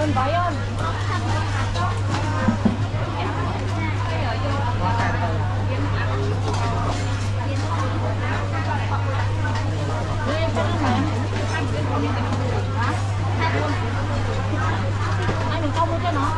ơn váy ơn. Anh đừng công cho nó.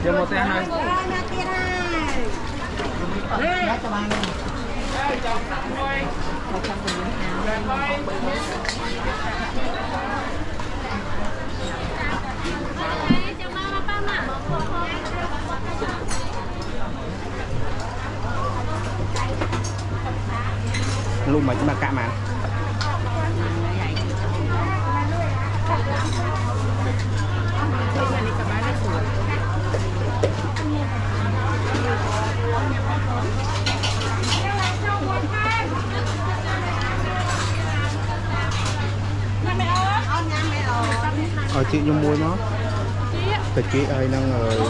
Giờ một xe này. Luôn mà chúng ta cạ mà. Chị nhung môi nó thịt chị ơi đang rồi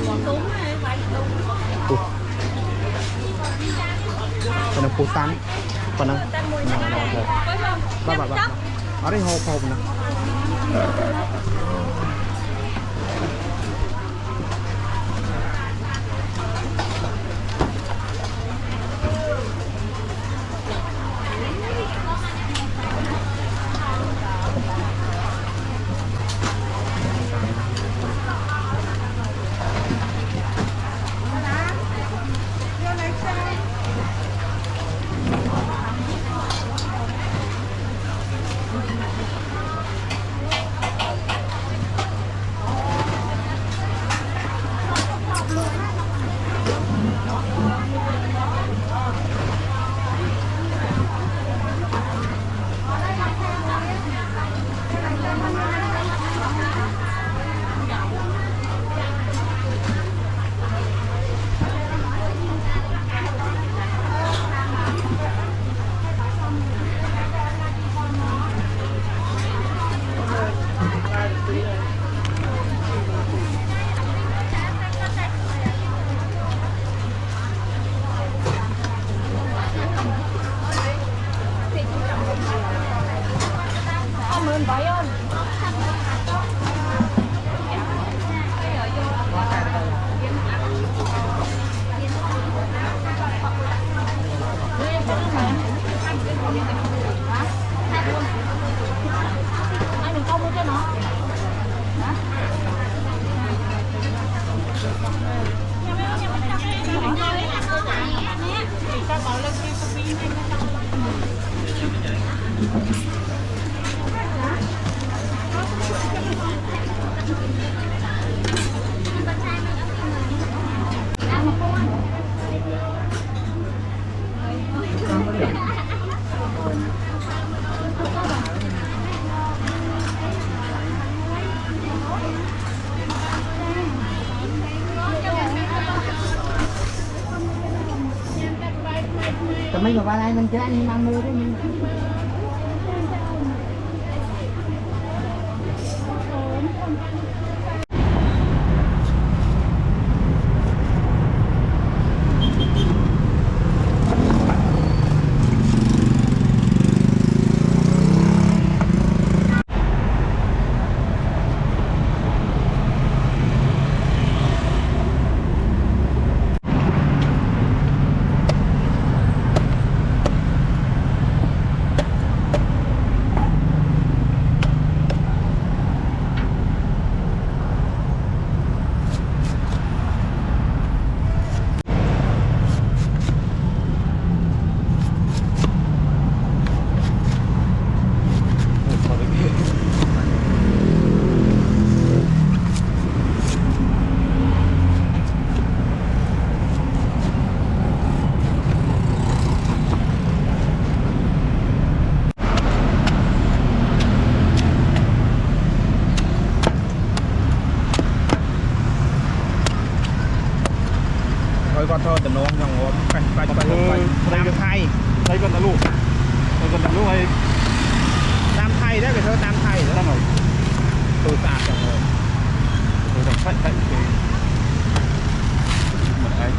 còn đang phô xanh còn đang bà ở đây hộp hộp nè. แต่ไม่บอกอะไรมันจะอันมันมือได้มั้ย thôi con thôi tình nó nhòng ngóm phải Nam Thay đây con đã luôn đây con đã luôn hay Nam Thay đấy phải thôi Nam Thay nữa rồi tôi tạt rồi tôi đang sách cái một cái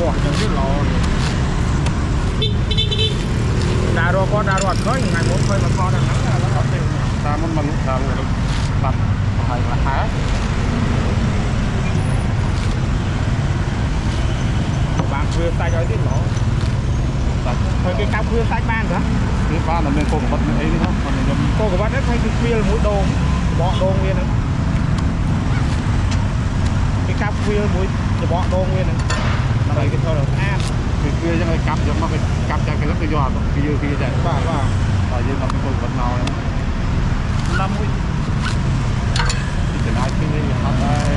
quả chẳng biết lo đa rồi khơi ngày muốn khơi mà kho đang nắng là nó đều ta muốn mình làm được tập hay là há bạn vừa tay cho biết lỗ thôi cái cam vừa tay ban nữa cái ba là nên cô của bắt ấy đi không còn nhầm cô của bắt đấy thay cái khuya là mũi đồ bỏ đồ nguyên nữa cái cam khuya mũi bỏ đồ nguyên này đây cái thôi là cái kia cho người cặp giống mà cái cặp cho cái lớp cái giò kia chạy và ở dưới là cái cô vật nào năm mươi thì cái này cái này họ đây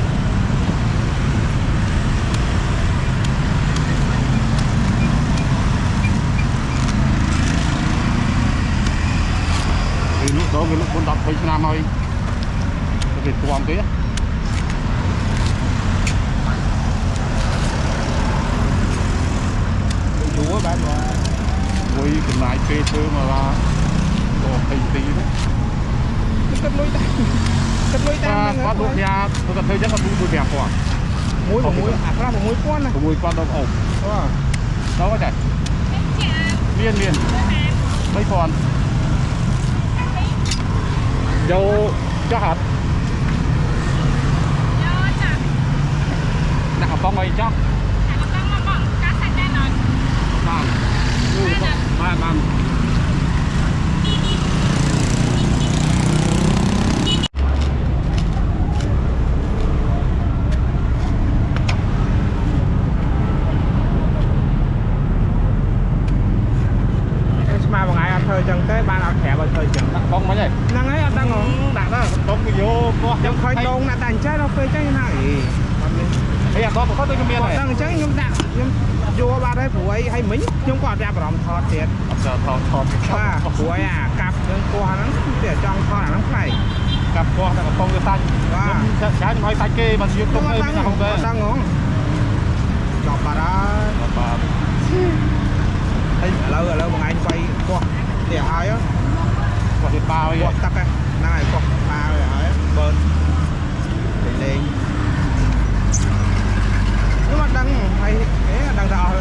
thì lúc đó cái lúc con đọc với Nam ơi cái tuồng kia chúa bạn mà với cái này phê thơ mà là đồ thầy tí đấy cất lối ta có đốt nhà tôi cần thấy rất là vui đẹp quá muối ra một muối con này muối con đâu ổn đâu có chạy liên mấy con dâu cho hạt nặng phong ấy chắc man mà bằng ai ăn thôi chẳng tới ban ăn thẻ vào thời chẳng phong mấy vậy năng ấy ăn đang ngon đặt đó phong cái vô trong khơi đông là đàn chết đâu phê chơi như này bây giờ có một cái miếng này đang chơi nhưng đạn vô ba đấy phụ ấy hay mính nhưng còn ra bảo thọt tiền thọt và phụ ấy cặp nhưng qua nó để trong kho là nó này cặp qua là phong cái xanh và trái nói xanh kê mà chưa không đây là không đây đang ngon chọc bà đó lâu một ngày quay qua để ai á còn thịt bao vậy tắc á này qua ba rồi ấy bơn để lên nhưng mà đang hay thế đang rào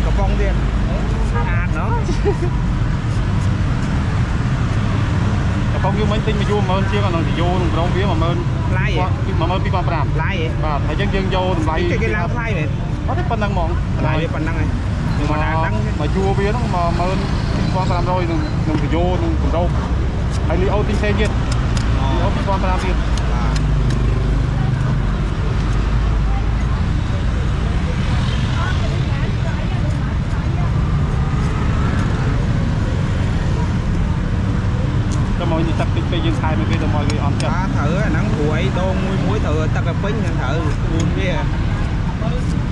cặp bông tiền nó phong như mấy tinh mà vô mơn chưa còn thì vô rong vía mà mơn lai vậy mà mơn đi qua làm lai vậy và thấy dân vô lại cái lao lai vậy có cái phần năng mỏng lai vậy phần năng này nhưng mà đang mà chua vía nó mà mơn qua làm rồi đừng phải vô đừng đâu hay li ô tinh xe nhiên li ô qua làm tiền mọi người tập cái dương khai mấy cái mọi người ăn thử nắng cuối đô muối thử tập cái pin thử buồn bia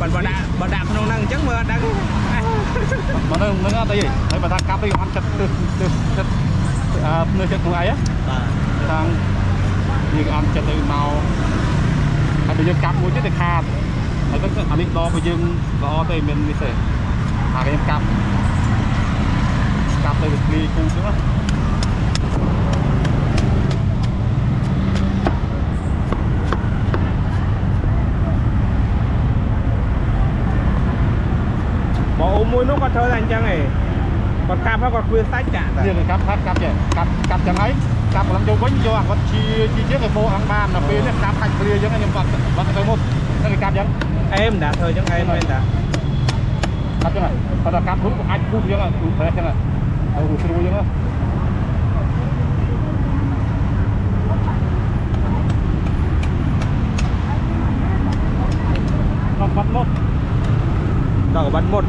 bà bà đạp không năng chắc mưa đang mà nó đây thấy bà ta cắp đi ăn chặt chặt nơi chặt của ấy á đang đi ăn chặt từ màu hay bây giờ cắp mũi chết thì khát hay có anh đi đo bây giờ đo đây mình đi sẽ cái em cắp đây được đi cung nữa bỏ mùi nó còn thơ thành chăng này còn cặp hay còn khuyên sách chả riêng cái cặp vậy cặp chẳng ấy cặp làm cho bánh cho còn chi chiếc cái bộ ăn bàn là bên cặp thành kia chứ anh em vẫn tới một cái cặp chẳng em đã thời chắc em đã cặp chứ này còn là cặp hút anh hút chứ là thế chứ này hút rồi chứ nó bắt một đó bắt một